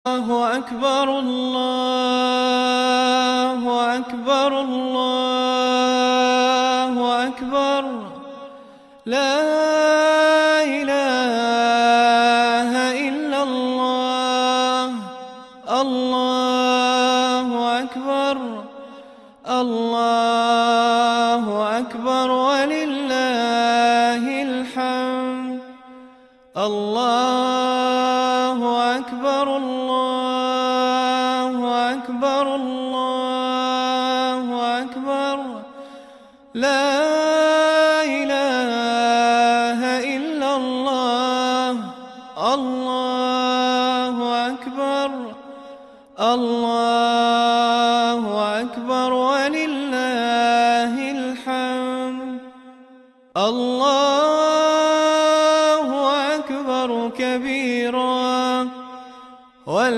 الله أكبر الله أكبر الله أكبر لا إله إلا الله الله أكبر الله أكبر ولله الحمد الله أكبر الله أكبر الله أكبر لا إله إلا الله الله أكبر الله